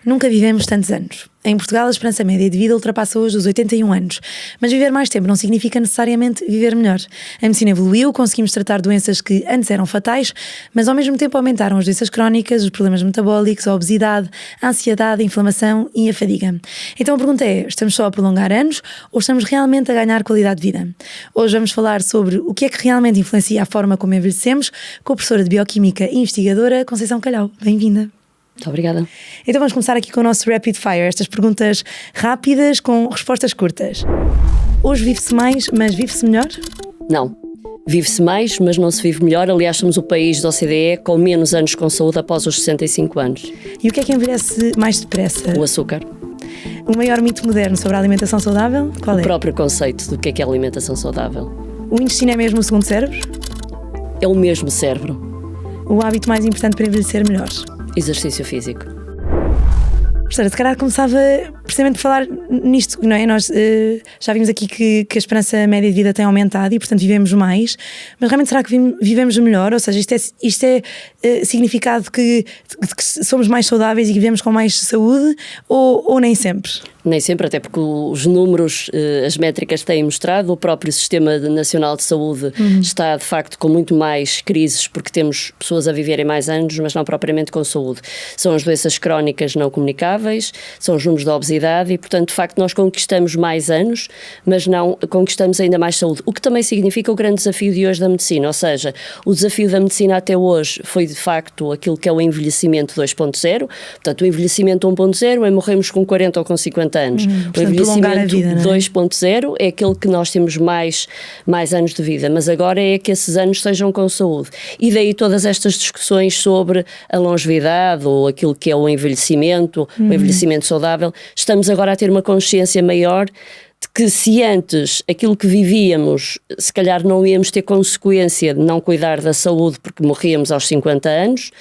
Nunca vivemos tantos anos. Em Portugal, a esperança média de vida ultrapassa hoje os 81 anos. Mas viver mais tempo não significa necessariamente viver melhor. A medicina evoluiu, conseguimos tratar doenças que antes eram fatais, mas ao mesmo tempo aumentaram as doenças crónicas, os problemas metabólicos, a obesidade, a ansiedade, a inflamação e a fadiga. Então a pergunta é, estamos só a prolongar anos ou estamos realmente a ganhar qualidade de vida? Hoje vamos falar sobre o que é que realmente influencia a forma como envelhecemos com a professora de Bioquímica e investigadora Conceição Calhau. Bem-vinda. Muito obrigada. Então vamos começar aqui com o nosso Rapid Fire, estas perguntas rápidas com respostas curtas. Hoje vive-se mais, mas vive-se melhor? Não. Vive-se mais, mas não se vive melhor. Aliás, somos o país da OCDE com menos anos com saúde após os 65 anos. E o que é que envelhece mais depressa? O açúcar. O maior mito moderno sobre a alimentação saudável? Qual é? O próprio conceito do que é alimentação saudável. O intestino é mesmo o segundo cérebro? É o mesmo cérebro. O hábito mais importante para envelhecer melhor? Exercício físico. Professora, se calhar começava precisamente por falar nisto, não é? Nós já vimos aqui que a esperança média de vida tem aumentado e, portanto, vivemos mais, mas realmente será que vivemos melhor? Ou seja, isto é significado que somos mais saudáveis e que vivemos com mais saúde ou nem sempre? Nem sempre, até porque os números, as métricas têm mostrado, o próprio Sistema Nacional de Saúde está, de facto, com muito mais crises, porque temos pessoas a viverem mais anos, mas não propriamente com saúde. São as doenças crónicas não comunicáveis, são os números da obesidade e, portanto, de facto, nós conquistamos mais anos, mas não conquistamos ainda mais saúde. O que também significa o grande desafio de hoje da medicina, ou seja, o desafio da medicina até hoje foi, de facto, aquilo que é o envelhecimento 2.0, portanto, o envelhecimento 1.0 é morrermos com 40 ou com 50 anos. O envelhecimento 2.0 é aquele que nós temos mais anos de vida, mas agora é que esses anos sejam com saúde. E daí todas estas discussões sobre a longevidade ou aquilo que é o envelhecimento saudável, estamos agora a ter uma consciência maior de que se antes aquilo que vivíamos, se calhar não íamos ter consequência de não cuidar da saúde porque morríamos aos 50 anos,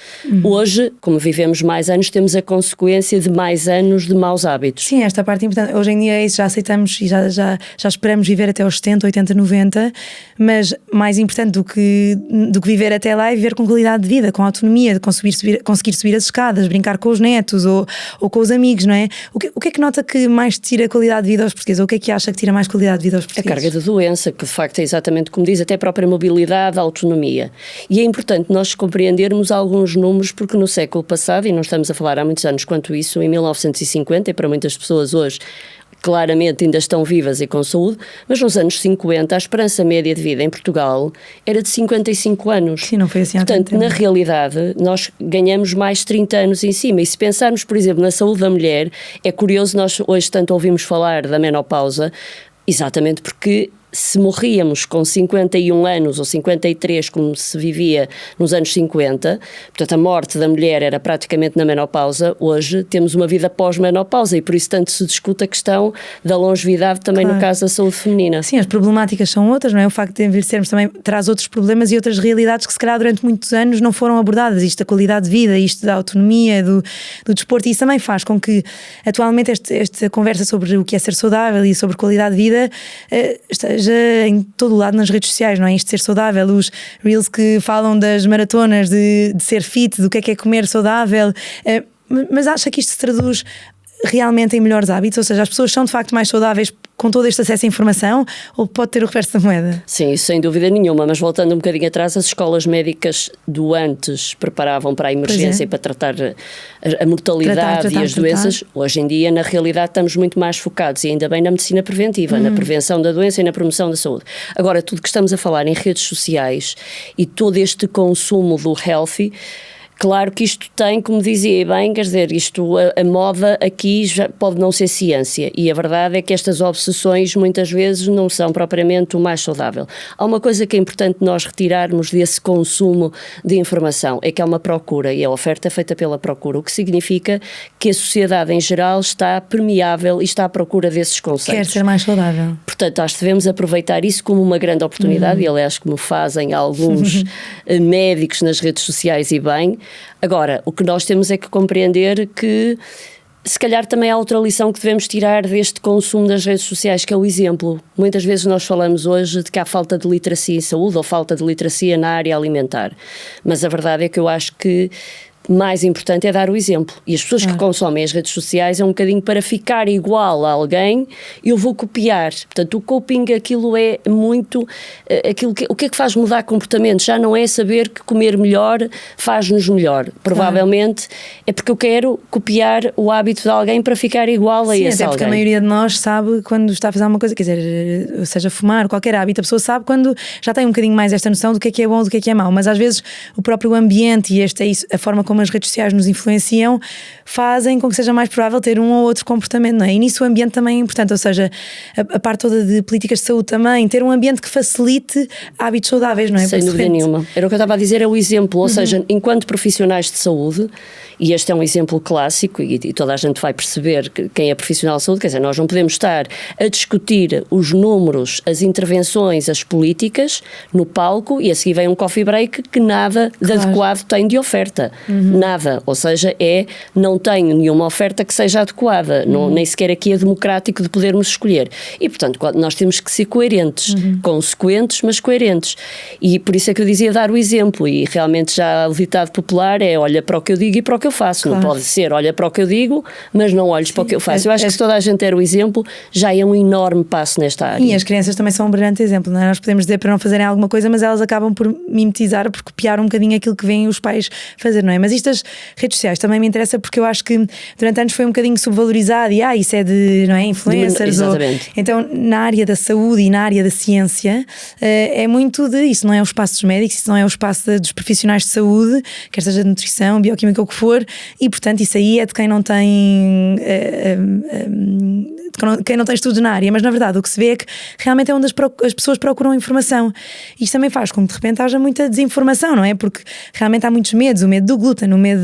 hoje, como vivemos mais anos, temos a consequência de mais anos de maus hábitos. Sim, esta parte é importante. Hoje em dia é isso, já aceitamos e já esperamos viver até aos 70, 80, 90, mas mais importante do que viver até lá é viver com qualidade de vida, com autonomia, de conseguir subir as escadas, brincar com os netos ou com os amigos, não é? O que é que nota que mais tira a qualidade de vida aos portugueses? O que é que acha que tira mais qualidade de vida aos portugueses? A carga de doença, que de facto é exatamente como diz, até a própria mobilidade, a autonomia. E é importante nós compreendermos alguns números, porque no século passado, e não estamos a falar há muitos anos quanto isso, em 1950, e para muitas pessoas hoje, claramente ainda estão vivas e com saúde, mas nos anos 50 a esperança média de vida em Portugal era de 55 anos. Sim, não foi assim há tanto tempo. Portanto, na realidade, nós ganhamos mais 30 anos em cima. E se pensarmos, por exemplo, na saúde da mulher, é curioso, nós hoje tanto ouvimos falar da menopausa, exatamente porque se morríamos com 51 anos ou 53, como se vivia nos anos 50, portanto a morte da mulher era praticamente na menopausa, hoje temos uma vida pós-menopausa e por isso tanto se discute a questão da longevidade também no caso da saúde feminina. Sim, as problemáticas são outras, não é? O facto de envelhecermos também traz outros problemas e outras realidades que se calhar durante muitos anos não foram abordadas, isto da qualidade de vida, isto da autonomia, do desporto, e isso também faz com que atualmente esta conversa sobre o que é ser saudável e sobre qualidade de vida esteja em todo o lado nas redes sociais, não é? Isto de ser saudável, os reels que falam das maratonas, de ser fit, do que é comer saudável, mas acha que isto se traduz realmente em melhores hábitos? Ou seja, as pessoas são de facto mais saudáveis com todo este acesso à informação ou pode ter o reverso da moeda? Sim, isso sem dúvida nenhuma, mas voltando um bocadinho atrás, as escolas médicas do antes preparavam para a emergência e para tratar a mortalidade e as doenças. Hoje em dia, na realidade, estamos muito mais focados e ainda bem na medicina preventiva, na prevenção da doença e na promoção da saúde. Agora, tudo que estamos a falar em redes sociais e todo este consumo do healthy, claro que isto tem, como dizia bem, quer dizer, a moda aqui já pode não ser ciência e a verdade é que estas obsessões muitas vezes não são propriamente o mais saudável. Há uma coisa que é importante nós retirarmos desse consumo de informação, é que há uma procura e a oferta é feita pela procura, o que significa que a sociedade em geral está permeável e está à procura desses conceitos. Quer ser mais saudável. Portanto, acho que devemos aproveitar isso como uma grande oportunidade e aliás como fazem alguns médicos nas redes sociais e bem. Agora, o que nós temos é que compreender que se calhar também há outra lição que devemos tirar deste consumo das redes sociais, que é o exemplo. Muitas vezes nós falamos hoje de que há falta de literacia em saúde ou falta de literacia na área alimentar, mas a verdade é que eu acho que mais importante é dar o exemplo. E as pessoas que consomem as redes sociais é um bocadinho para ficar igual a alguém, eu vou copiar. Portanto, o coping, aquilo é muito... o que é que faz mudar comportamento? Já não é saber que comer melhor faz-nos melhor. Provavelmente é porque eu quero copiar o hábito de alguém para ficar igual a esse até porque alguém. A maioria de nós sabe quando está a fazer alguma coisa, quer dizer, seja fumar, qualquer hábito, a pessoa sabe quando já tem um bocadinho mais esta noção do que é bom, do que é mau. Mas às vezes o próprio ambiente e a forma como as redes sociais nos influenciam fazem com que seja mais provável ter um ou outro comportamento, não é? E nisso o ambiente também é importante, ou seja, a parte toda de políticas de saúde também, ter um ambiente que facilite hábitos saudáveis, não é? Sem dúvida nenhuma. Era o que eu estava a dizer, é o exemplo, ou seja, enquanto profissionais de saúde, e este é um exemplo clássico e toda a gente vai perceber quem é profissional de saúde, quer dizer, nós não podemos estar a discutir os números, as intervenções, as políticas no palco e a seguir vem um coffee break que nada de adequado tem de oferta. Nada. Ou seja, não tenho nenhuma oferta que seja adequada. Nem sequer aqui é democrático de podermos escolher. E, portanto, nós temos que ser coerentes. Consequentes, mas coerentes. E por isso é que eu dizia dar o exemplo. E realmente já o ditado popular é olha para o que eu digo e para o que eu faço. Não pode ser olha para o que eu digo, mas não olhes para o que eu faço. Eu acho que se toda a gente der o exemplo, já é um enorme passo nesta área. E as crianças também são um brilhante exemplo, não é? Nós podemos dizer para não fazerem alguma coisa, mas elas acabam por mimetizar, por copiar um bocadinho aquilo que veem os pais fazer, não é? Mas isto das redes sociais também me interessa porque eu acho que durante anos foi um bocadinho subvalorizado e isso é de, não é, influencers. Exatamente. Então na área da saúde e na área da ciência é muito de isso, não é o espaço dos médicos, isso não é o espaço dos profissionais de saúde, quer seja de nutrição, bioquímica ou o que for, e portanto isso aí é de quem não tem quem não tem estudos na área, mas na verdade o que se vê é que realmente é onde as pessoas procuram informação. Isto também faz com que de repente haja muita desinformação, não é? Porque realmente há muitos medos, o medo do glúten, o medo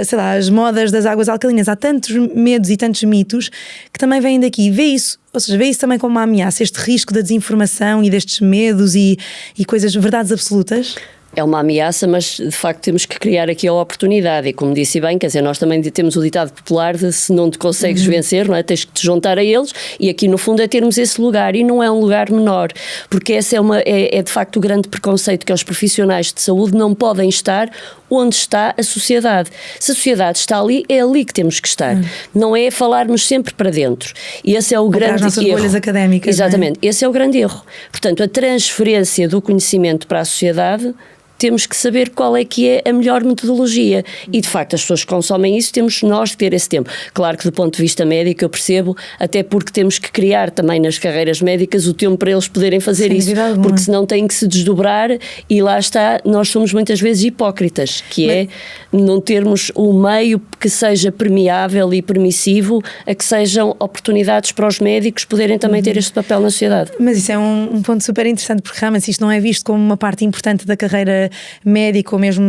sei lá, as modas das águas alcalinas, há tantos medos e tantos mitos que também vêm daqui. Vê isso, ou seja, vê isso também como uma ameaça, este risco da desinformação e destes medos e coisas, verdades absolutas. É uma ameaça, mas de facto temos que criar aqui a oportunidade e como disse bem, quer dizer, nós também temos o ditado popular de se não te consegues vencer, não é? Tens que te juntar a eles e aqui no fundo é termos esse lugar e não é um lugar menor, porque esse é de facto o grande preconceito que os profissionais de saúde não podem estar onde está a sociedade. Se a sociedade está ali, é ali que temos que estar. Não é falarmos sempre para dentro. E esse é o grande erro. As nossas bolhas académicas. Exatamente. Esse é o grande erro. Portanto, a transferência do conhecimento para a sociedade temos que saber qual é que é a melhor metodologia e de facto as pessoas que consomem isso temos nós que ter esse tempo. Claro que do ponto de vista médico eu percebo, até porque temos que criar também nas carreiras médicas o tempo para eles poderem fazer isso, porque senão têm que se desdobrar e lá está, nós somos muitas vezes hipócritas, que é não termos o meio que seja permeável e permissivo a que sejam oportunidades para os médicos poderem também ter este papel na sociedade. Mas isso é um ponto super interessante porque realmente isto não é visto como uma parte importante da carreira médico ou mesmo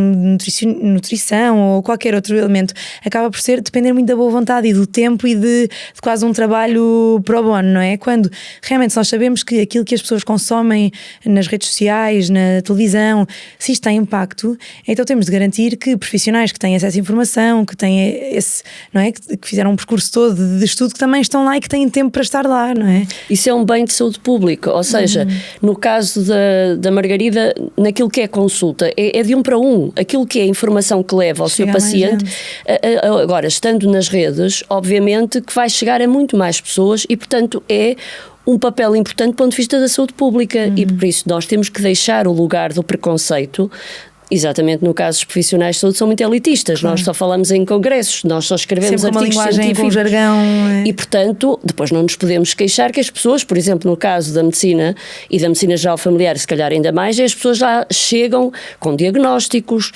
nutrição ou qualquer outro elemento, acaba por depender muito da boa vontade e do tempo e de quase um trabalho pro bono, não é? Quando realmente nós sabemos que aquilo que as pessoas consomem nas redes sociais, na televisão, se isto tem impacto, então temos de garantir que profissionais que têm acesso à informação, que têm esse, não é? Que fizeram um percurso todo de estudo, que também estão lá e que têm tempo para estar lá, não é? Isso é um bem de saúde pública, ou seja, no caso da Margarida, naquilo que é consulta, é de 1 para 1, aquilo que é a informação que leva ao seu paciente, agora estando nas redes, obviamente que vai chegar a muito mais pessoas e portanto é um papel importante do ponto de vista da saúde pública e por isso nós temos que deixar o lugar do preconceito. Exatamente, no caso, os profissionais de saúde são muito elitistas, nós só falamos em congressos, nós só escrevemos sempre artigos científicos. Com jargão. E, portanto, depois não nos podemos queixar que as pessoas, por exemplo, no caso da medicina e da medicina geral familiar, se calhar ainda mais, as pessoas já chegam com diagnósticos,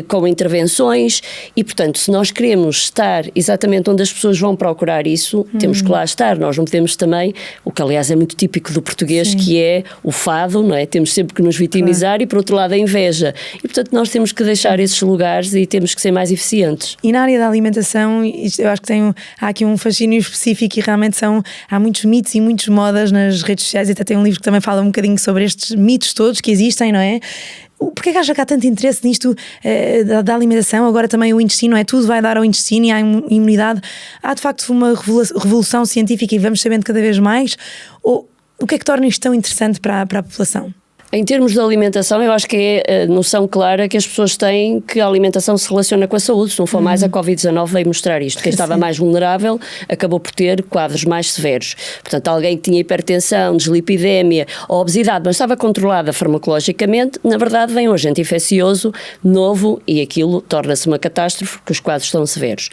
com intervenções e, portanto, se nós queremos estar exatamente onde as pessoas vão procurar isso, temos que lá estar. Nós não podemos também, o que aliás é muito típico do português, que é o fado, não é? Temos sempre que nos vitimizar e, por outro lado, a inveja. E, portanto, nós temos que deixar esses lugares e temos que ser mais eficientes. E na área da alimentação, eu acho que há aqui um fascínio específico e realmente há muitos mitos e muitas modas nas redes sociais, e até tem um livro que também fala um bocadinho sobre estes mitos todos que existem, não é? Porquê que acha que há tanto interesse nisto da alimentação? Agora também o intestino, não é? Tudo vai dar ao intestino e à imunidade. Há de facto uma revolução científica e vamos sabendo cada vez mais? Ou o que é que torna isto tão interessante para a população? Em termos de alimentação, eu acho que é a noção clara que as pessoas têm que a alimentação se relaciona com a saúde. Se não for mais, a Covid-19 veio mostrar isto. Quem estava mais vulnerável acabou por ter quadros mais severos. Portanto, alguém que tinha hipertensão, dislipidémia ou obesidade, mas estava controlada farmacologicamente, na verdade vem um agente infeccioso novo e aquilo torna-se uma catástrofe porque os quadros estão severos.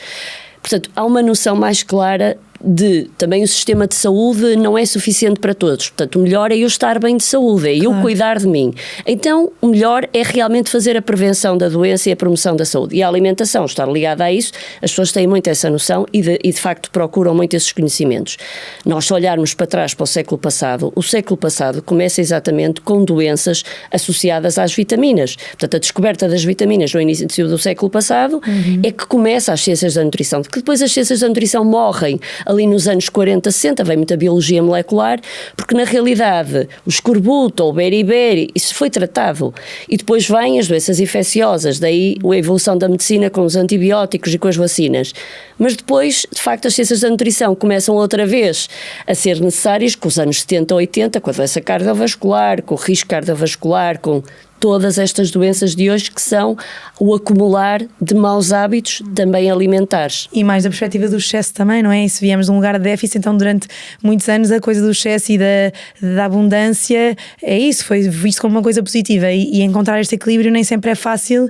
Portanto, há uma noção mais clara de também o sistema de saúde não é suficiente para todos. Portanto, o melhor é eu estar bem de saúde, é eu cuidar de mim. Então, o melhor é realmente fazer a prevenção da doença e a promoção da saúde. E a alimentação, estar ligada a isso, as pessoas têm muito essa noção e de facto procuram muito esses conhecimentos. Nós, se olharmos para trás para o século passado começa exatamente com doenças associadas às vitaminas. Portanto, a descoberta das vitaminas no início do século passado é que começa as ciências da nutrição, que depois as ciências da nutrição morrem ali nos anos 40, 60, vem muita biologia molecular, porque na realidade o escorbuto ou o beriberi, isso foi tratado. E depois vêm as doenças infecciosas, daí a evolução da medicina com os antibióticos e com as vacinas. Mas depois, de facto, as ciências da nutrição começam outra vez a ser necessárias com os anos 70, 80, com a doença cardiovascular, com o risco cardiovascular, com todas estas doenças de hoje que são o acumular de maus hábitos também alimentares. E mais da perspectiva do excesso também, não é? E se viemos de um lugar de déficit, então durante muitos anos a coisa do excesso e da abundância é isso, foi visto como uma coisa positiva e encontrar este equilíbrio nem sempre é fácil.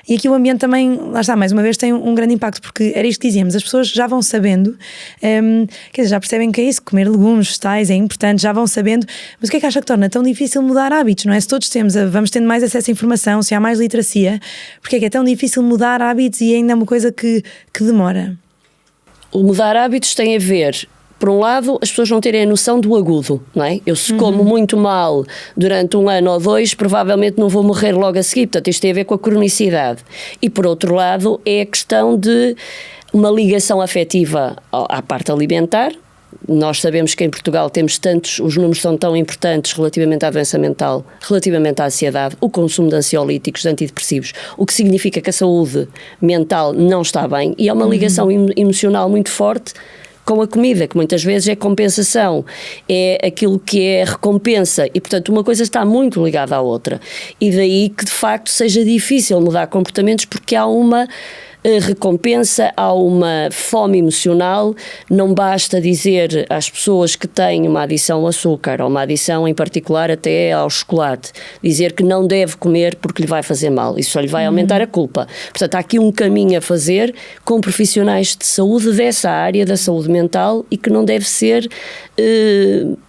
E aqui o ambiente também, lá está, mais uma vez tem um grande impacto, porque era isto que dizíamos, as pessoas já vão sabendo, quer dizer, já percebem que é isso, comer legumes, vegetais é importante, já vão sabendo, mas o que é que acha que torna tão difícil mudar hábitos, não é? Se todos vamos tendo mais acesso à informação, se há mais literacia, porque é que é tão difícil mudar hábitos e ainda é uma coisa que demora? O mudar hábitos tem a ver, por um lado, as pessoas não terem a noção do agudo, não é? Eu se como muito mal durante 1 ano ou 2, provavelmente não vou morrer logo a seguir, portanto isto tem a ver com a cronicidade. E por outro lado é a questão de uma ligação afetiva à parte alimentar. Nós sabemos que em Portugal os números são tão importantes relativamente à doença mental, relativamente à ansiedade, o consumo de ansiolíticos, de antidepressivos, o que significa que a saúde mental não está bem e há uma ligação emocional muito forte com a comida, que muitas vezes é compensação, é aquilo que é recompensa e, portanto, uma coisa está muito ligada à outra. E daí que, de facto, seja difícil mudar comportamentos porque há uma recompensa, há uma fome emocional. Não basta dizer às pessoas que têm uma adição ao açúcar ou uma adição em particular até ao chocolate, dizer que não deve comer porque lhe vai fazer mal, isso só lhe vai aumentar a culpa. Portanto, há aqui um caminho a fazer com profissionais de saúde dessa área da saúde mental e que não deve ser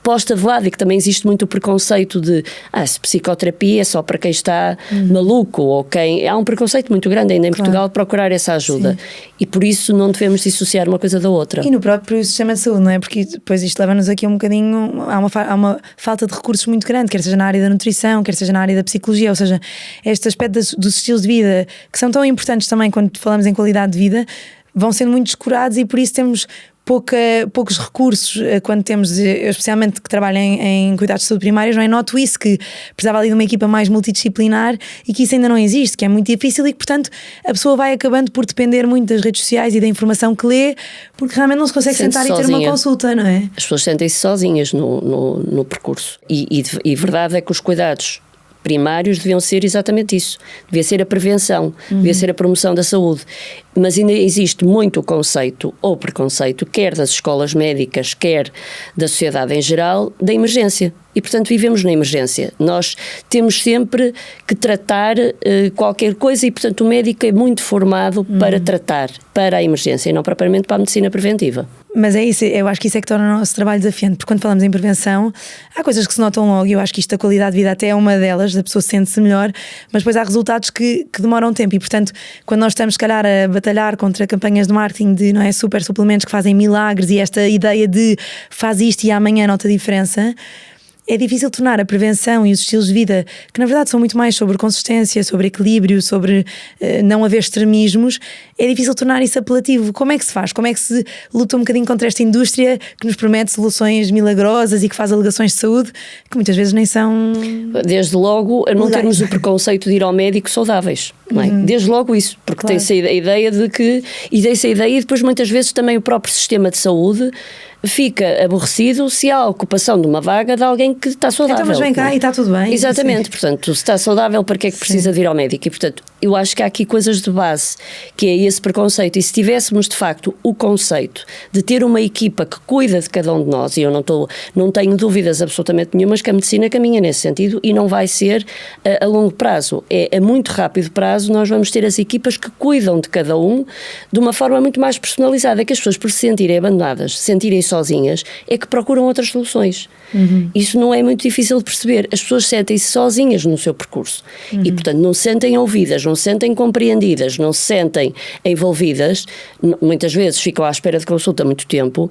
posta de lado, e que também existe muito o preconceito de se psicoterapia é só para quem está maluco ou quem... Há um preconceito muito grande ainda em Portugal de procurar essa ajuda. Sim. E por isso não devemos dissociar uma coisa da outra. E no próprio sistema de saúde, não é? Porque depois isto leva-nos aqui um bocadinho, há uma falta de recursos muito grande, quer seja na área da nutrição, quer seja na área da psicologia, ou seja, este aspecto dos estilos de vida, que são tão importantes também quando falamos em qualidade de vida, vão sendo muito descurados e por isso temos poucos recursos quando temos, eu especialmente que trabalho em cuidados de saúde primários, não é? Noto isso, que precisava ali de uma equipa mais multidisciplinar e que isso ainda não existe, que é muito difícil e que, portanto, a pessoa vai acabando por depender muito das redes sociais e da informação que lê, porque realmente não se consegue sentar e ter uma consulta, não é? As pessoas sentem-se sozinhas no percurso e verdade é que os cuidados primários deviam ser exatamente isso, devia ser a prevenção, devia ser a promoção da saúde, mas ainda existe muito conceito ou preconceito, quer das escolas médicas, quer da sociedade em geral, da emergência. E, portanto, vivemos na emergência. Nós temos sempre que tratar qualquer coisa e, portanto, o médico é muito formado para tratar, para a emergência e não propriamente para a medicina preventiva. Mas é isso, eu acho que isso é que torna o nosso trabalho desafiante, porque quando falamos em prevenção, há coisas que se notam logo e eu acho que isto da qualidade de vida até é uma delas, a pessoa sente-se melhor, mas depois há resultados que demoram tempo e, portanto, quando nós estamos, se calhar, a batalhar contra campanhas de marketing de, não é, super suplementos que fazem milagres e esta ideia de faz isto e amanhã nota a diferença, é difícil tornar a prevenção e os estilos de vida, que na verdade são muito mais sobre consistência, sobre equilíbrio, sobre não haver extremismos, é difícil tornar isso apelativo. Como é que se faz? Como é que se luta um bocadinho contra esta indústria que nos promete soluções milagrosas e que faz alegações de saúde que muitas vezes nem são... Desde logo, a não termos o preconceito de ir ao médico saudáveis, não é? Desde logo isso, porque tem-se a ideia de que... E tem-se a ideia e depois muitas vezes também o próprio sistema de saúde fica aborrecido se há a ocupação de uma vaga de alguém que está saudável. Então, mas vem cá e está tudo bem. Exatamente, portanto, se está saudável, para que é que precisa de ir ao médico? E, portanto, eu acho que há aqui coisas de base, que é esse preconceito, e se tivéssemos de facto o conceito de ter uma equipa que cuida de cada um de nós, e eu não tenho dúvidas absolutamente nenhumas que a medicina caminha nesse sentido, e não vai ser a longo prazo, a muito rápido prazo nós vamos ter as equipas que cuidam de cada um de uma forma muito mais personalizada, que as pessoas, por se sentirem abandonadas, se sentirem sozinhas, é que procuram outras soluções. Isso não é muito difícil de perceber, as pessoas sentem-se sozinhas no seu percurso e, portanto, não se sentem ouvidas, não se sentem compreendidas, não se sentem envolvidas, muitas vezes ficam à espera de consulta muito tempo,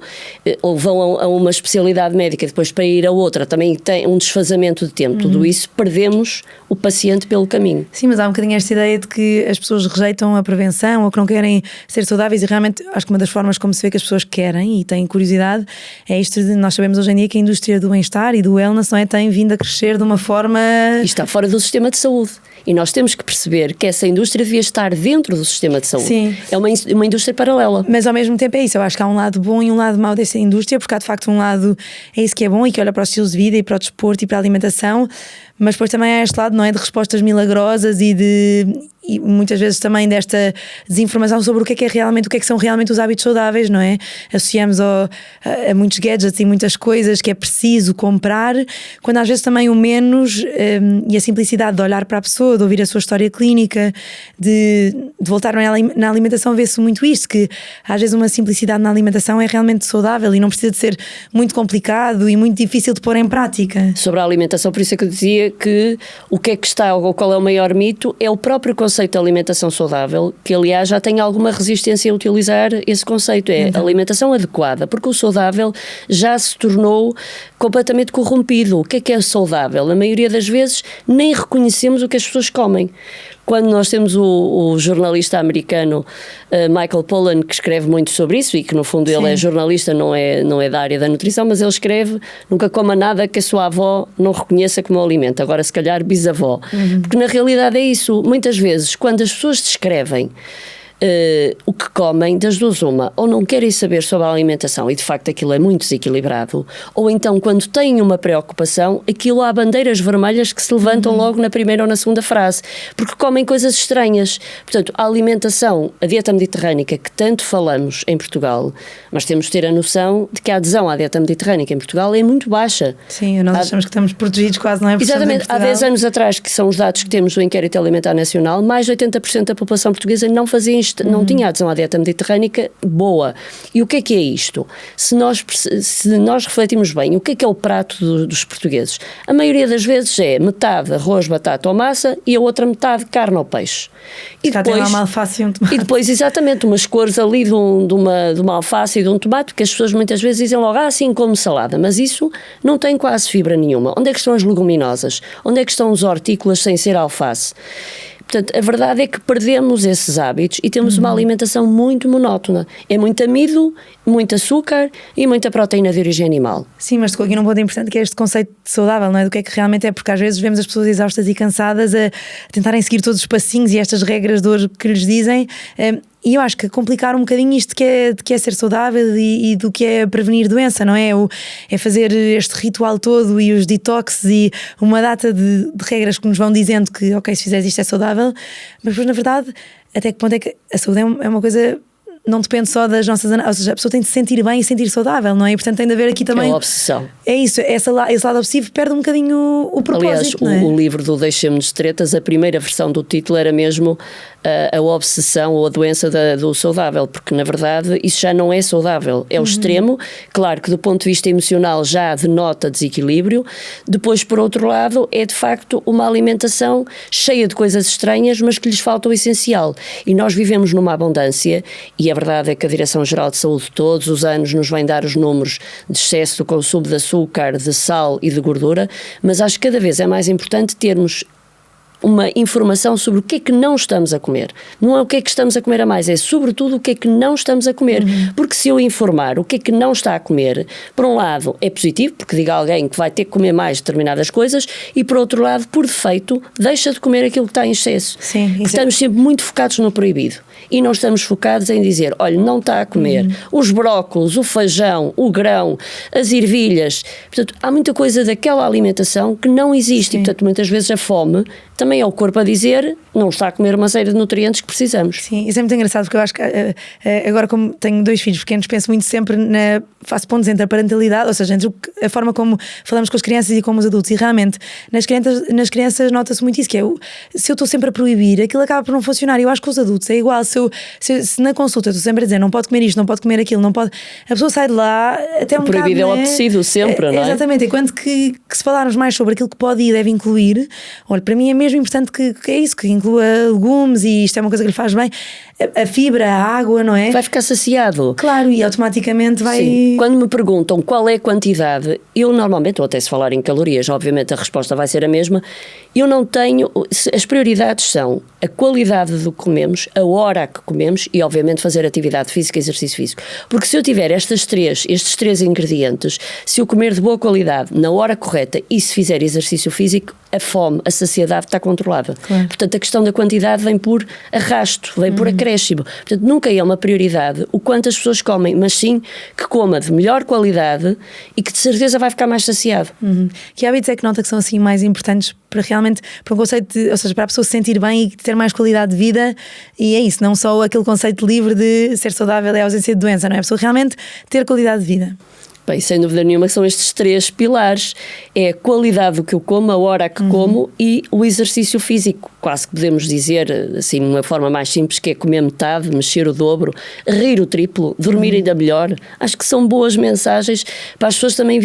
ou vão a uma especialidade médica depois para ir a outra, também tem um desfazamento de tempo, tudo isso perdemos o paciente pelo caminho. Sim, mas há um bocadinho esta ideia de que as pessoas rejeitam a prevenção ou que não querem ser saudáveis, e realmente acho que uma das formas como se vê que as pessoas querem e têm curiosidade é isto de, nós sabemos hoje em dia que a indústria do bem-estar e do wellness, não é, tem vindo a crescer de uma forma... E está fora do sistema de saúde. E nós temos que perceber que essa indústria devia estar dentro do sistema de saúde. Sim. É uma indústria paralela. Mas ao mesmo tempo é isso, eu acho que há um lado bom e um lado mau dessa indústria, porque há de facto um lado, é isso que é bom e que olha para os estilos de vida e para o desporto e para a alimentação, mas depois também há este lado, não é, de respostas milagrosas e muitas vezes também desta desinformação sobre o que é realmente, o que são realmente os hábitos saudáveis, não é? Associamos a muitos gadgets e muitas coisas que é preciso comprar, quando às vezes também o menos e a simplicidade de olhar para a pessoa, de ouvir a sua história clínica, de voltar na alimentação, vê-se muito isto, que às vezes uma simplicidade na alimentação é realmente saudável e não precisa de ser muito complicado e muito difícil de pôr em prática. Sobre a alimentação, por isso é que eu dizia que o que é que está, ou qual é o maior mito, é o próprio conceito de alimentação saudável, que aliás já tem alguma resistência a utilizar esse conceito, alimentação adequada, porque o saudável já se tornou completamente corrompido. O que é saudável? Na maioria das vezes nem reconhecemos o que as pessoas comem. Quando nós temos o jornalista americano Michael Pollan, que escreve muito sobre isso e que no fundo ele é jornalista, não é da área da nutrição, mas ele escreve: nunca coma nada que a sua avó não reconheça como alimento, agora se calhar bisavó. Porque na realidade é isso, muitas vezes quando as pessoas descrevem o que comem, das duas uma, ou não querem saber sobre a alimentação e de facto aquilo é muito desequilibrado, ou então quando têm uma preocupação, aquilo há bandeiras vermelhas que se levantam logo na primeira ou na segunda frase, porque comem coisas estranhas. Portanto, a alimentação, a dieta mediterrânica que tanto falamos em Portugal, mas temos de ter a noção de que a adesão à dieta mediterrânica em Portugal é muito baixa. Sim, nós achamos que estamos protegidos quase, não é? Exatamente, há 10 anos atrás, que são os dados que temos do Inquérito Alimentar Nacional, mais de 80% da população portuguesa não fazia não tinha adesão à dieta mediterrânica boa. E o que é isto? Se nós refletirmos bem, o que é o prato dos portugueses? A maioria das vezes é metade arroz, batata ou massa e a outra metade carne ou peixe. E depois tem uma alface e um tomate. E depois, exatamente, umas cores ali de uma alface e de um tomate, que as pessoas muitas vezes dizem logo, assim como salada, mas isso não tem quase fibra nenhuma. Onde é que estão as leguminosas? Onde é que estão os hortícolas sem ser alface? Portanto, a verdade é que perdemos esses hábitos e temos uma alimentação muito monótona. É muito amido, muito açúcar e muita proteína de origem animal. Sim, mas tocou aqui num ponto importante que é este conceito de saudável, não é? Do que é que realmente é, porque às vezes vemos as pessoas exaustas e cansadas a tentarem seguir todos os passinhos e estas regras de ouro que lhes dizem. E eu acho que complicar um bocadinho isto de que é ser saudável e do que é prevenir doença, não é? É fazer este ritual todo e os detox e uma data de regras que nos vão dizendo que, ok, se fizeres isto é saudável, mas depois na verdade, até que ponto é que a saúde é uma coisa... Não depende só das nossas... Ou seja, a pessoa tem de se sentir bem e sentir saudável, não é? E portanto tem de haver aqui também... É uma obsessão. É isso, esse lado obsessivo perde um bocadinho o propósito. Aliás, não é? o livro do Deixemos de Tretas, a primeira versão do título era mesmo a obsessão ou a doença do saudável, porque na verdade isso já não é saudável, é o extremo. Claro que do ponto de vista emocional já denota desequilíbrio. Depois, por outro lado, é de facto uma alimentação cheia de coisas estranhas, mas que lhes falta o essencial. E nós vivemos numa abundância, e a verdade é que a Direção-Geral de Saúde todos os anos nos vem dar os números de excesso do consumo de açúcar, de sal e de gordura, mas acho que cada vez é mais importante termos uma informação sobre o que é que não estamos a comer. Não é o que é que estamos a comer a mais, é sobretudo o que é que não estamos a comer. Porque se eu informar o que é que não está a comer, por um lado é positivo, porque diga a alguém que vai ter que comer mais determinadas coisas, e por outro lado, por defeito, deixa de comer aquilo que está em excesso. Sim, estamos sempre muito focados no proibido e não estamos focados em dizer, olha, não está a comer os brócolos, o feijão, o grão, as ervilhas. Portanto, há muita coisa daquela alimentação que não existe. E, portanto, muitas vezes a fome também é o corpo a dizer, não está a comer uma série de nutrientes que precisamos. Sim, isso é muito engraçado, porque eu acho que agora, como tenho 2 filhos pequenos, penso muito sempre faço pontos entre a parentalidade, ou seja, entre a forma como falamos com as crianças e com os adultos, e realmente nas crianças nota-se muito isso, que é, se eu estou sempre a proibir, aquilo acaba por não funcionar. Eu acho que os adultos é igual, se na consulta eu estou sempre a dizer, não pode comer isto, não pode comer aquilo, não pode, a pessoa sai de lá até um bocado... Proibido é obedecido sempre, não é? Exatamente, enquanto que se falarmos mais sobre aquilo que pode e deve incluir, olha, para mim é mesmo importante que é isso, que inclua legumes, e isto é uma coisa que lhe faz bem, a fibra, a água, não é? Vai ficar saciado. Claro, e automaticamente vai... Sim. Quando me perguntam qual é a quantidade, eu normalmente, ou até se falar em calorias, obviamente a resposta vai ser a mesma, eu não tenho... As prioridades são a qualidade do que comemos, a hora a que comemos e, obviamente, fazer atividade física e exercício físico. Porque se eu tiver estes três ingredientes, se eu comer de boa qualidade, na hora correta e se fizer exercício físico, a fome, a saciedade está controlada. Claro. Portanto, a questão da quantidade vem por arrasto, vem por acréscimo. Portanto, nunca é uma prioridade o quanto as pessoas comem, mas sim que coma de melhor qualidade e que de certeza vai ficar mais saciado. Que hábitos é que nota que são assim mais importantes para realmente, para um conceito de, ou seja, para a pessoa se sentir bem e ter mais qualidade de vida? E é isso, não só aquele conceito livre de ser saudável é a ausência de doença, não é? A pessoa realmente ter qualidade de vida. Bem, sem dúvida nenhuma, são estes 3 pilares. É a qualidade do que eu como, a hora a que como e o exercício físico. Quase que podemos dizer, assim, de uma forma mais simples, que é comer metade, mexer o dobro, rir o triplo, dormir ainda melhor. Acho que são boas mensagens para as pessoas também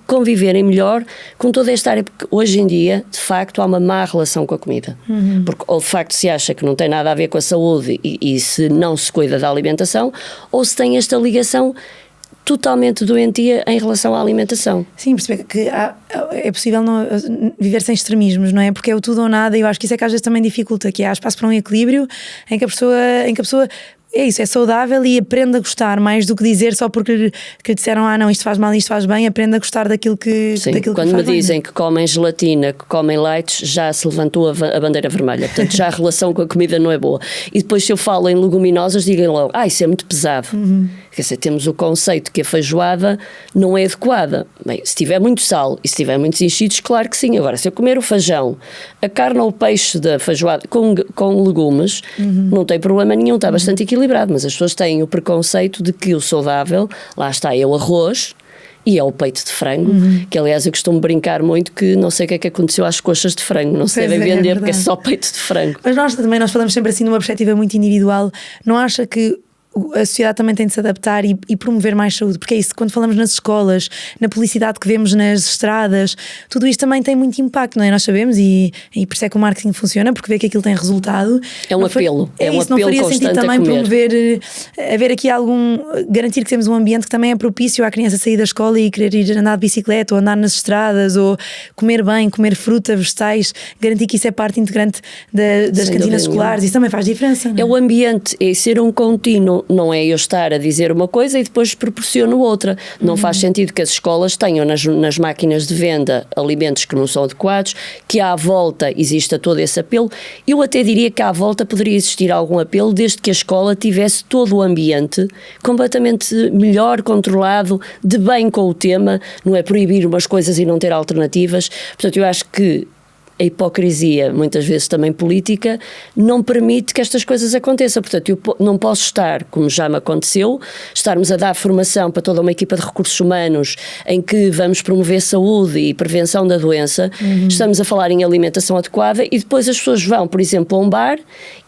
conviverem melhor com toda esta área, porque hoje em dia, de facto, há uma má relação com a comida. Porque ou de facto se acha que não tem nada a ver com a saúde e se não se cuida da alimentação, ou se tem esta ligação totalmente doentia em relação à alimentação. Sim, perceber que é possível viver sem extremismos, não é? Porque é o tudo ou nada, e eu acho que isso é que às vezes também dificulta, que há espaço para um equilíbrio em que a pessoa é isso, é saudável e aprende a gostar mais do que dizer só porque que disseram, não, isto faz mal, isto faz bem, aprende a gostar daquilo que Sim, daquilo quando que me faz dizem bem. Que comem gelatina, que comem leites, já se levantou a bandeira vermelha. Portanto, já a relação com a comida não é boa. E depois se eu falo em leguminosas, digam logo, isso é muito pesado. Quer dizer, temos o conceito que a feijoada não é adequada. Bem, se tiver muito sal e se tiver muitos enchidos, claro que sim. Agora, se eu comer o feijão, a carne ou o peixe da feijoada com legumes, não tem problema nenhum, está bastante equilibrado, mas as pessoas têm o preconceito de que o saudável, lá está, é o arroz e é o peito de frango, que aliás eu costumo brincar muito que não sei o que é que aconteceu às coxas de frango, não se devem vender porque é só peito de frango. Mas nós falamos sempre assim numa perspectiva muito individual. Não acha que a sociedade também tem de se adaptar e promover mais saúde? Porque é isso, quando falamos nas escolas, na publicidade que vemos nas estradas, tudo isto também tem muito impacto, não é? Nós sabemos e por isso é que o marketing funciona, porque vê que aquilo tem resultado. É um apelo, é um isso, apelo não faria constante sentido também a comer. promover, haver aqui garantir que temos um ambiente que também é propício à criança sair da escola e querer ir andar de bicicleta ou andar nas estradas ou comer bem, comer fruta, vegetais, garantir que isso é parte integrante das cantinas escolares, isso também faz diferença, não é? É o ambiente, é ser um contínuo. Não é eu estar a dizer uma coisa e depois proporciono outra. Não faz sentido que as escolas tenham nas máquinas de venda alimentos que não são adequados, que à volta exista todo esse apelo. Eu até diria que à volta poderia existir algum apelo desde que a escola tivesse todo o ambiente completamente melhor, controlado, de bem com o tema, não é proibir umas coisas e não ter alternativas. Portanto, eu acho que a hipocrisia, muitas vezes também política, não permite que estas coisas aconteçam. Portanto, eu não posso estar, como já me aconteceu, estarmos a dar formação para toda uma equipa de recursos humanos em que vamos promover saúde e prevenção da doença, estamos a falar em alimentação adequada e depois as pessoas vão, por exemplo, a um bar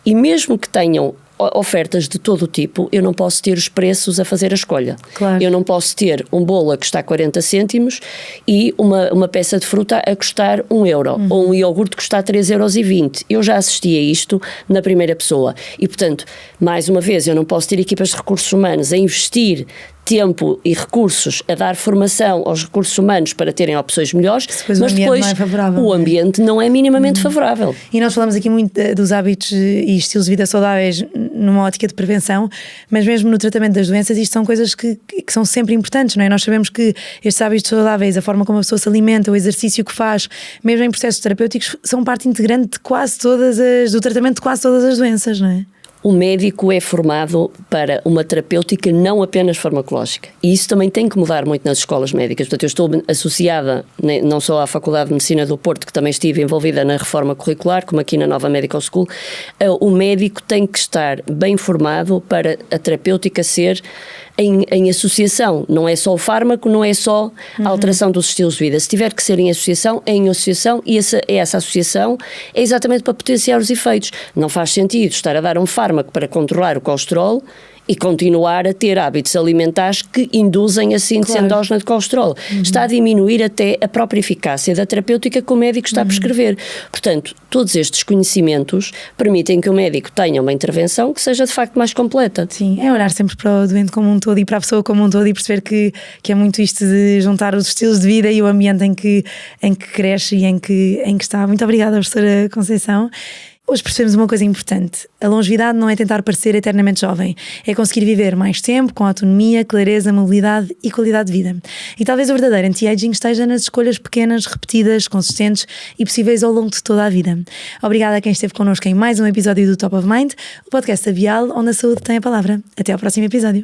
e mesmo que tenham ofertas de todo o tipo, eu não posso ter os preços a fazer a escolha. Claro. Eu não posso ter um bolo a custar 40 cêntimos e uma peça de fruta a custar 1 euro, ou um iogurte a custar 3,20 €. Eu já assisti a isto na primeira pessoa. E, portanto, mais uma vez, eu não posso ter equipas de recursos humanos a investir tempo e recursos a dar formação aos recursos humanos para terem opções melhores, mas depois não é favorável, o ambiente não é minimamente favorável. E nós falamos aqui muito dos hábitos e estilos de vida saudáveis numa ótica de prevenção, mas mesmo no tratamento das doenças isto são coisas que são sempre importantes, não é? Nós sabemos que estes hábitos saudáveis, a forma como a pessoa se alimenta, o exercício que faz, mesmo em processos terapêuticos, são parte integrante de do tratamento de quase todas as doenças, não é? O médico é formado para uma terapêutica não apenas farmacológica. E isso também tem que mudar muito nas escolas médicas. Portanto, eu estou associada não só à Faculdade de Medicina do Porto, que também estive envolvida na reforma curricular, como aqui na Nova Medical School. O médico tem que estar bem formado para a terapêutica ser em associação. Não é só o fármaco, não é só a alteração dos estilos de vida. Se tiver que ser em associação, é em associação, e essa associação é exatamente para potenciar os efeitos. Não faz sentido estar a dar um fármaco para controlar o colesterol e continuar a ter hábitos alimentares que induzem a síntese endógena de colesterol. Está a diminuir até a própria eficácia da terapêutica que o médico está a prescrever. Portanto, todos estes conhecimentos permitem que o médico tenha uma intervenção que seja de facto mais completa. Sim, é olhar sempre para o doente como um todo e para a pessoa como um todo e perceber que é muito isto de juntar os estilos de vida e o ambiente em que cresce e em que está. Muito obrigada, professora Conceição. Hoje percebemos uma coisa importante. A longevidade não é tentar parecer eternamente jovem. É conseguir viver mais tempo, com autonomia, clareza, mobilidade e qualidade de vida. E talvez o verdadeiro anti-aging esteja nas escolhas pequenas, repetidas, consistentes e possíveis ao longo de toda a vida. Obrigada a quem esteve connosco em mais um episódio do Top of Mind, o podcast da Vial, onde a saúde tem a palavra. Até ao próximo episódio.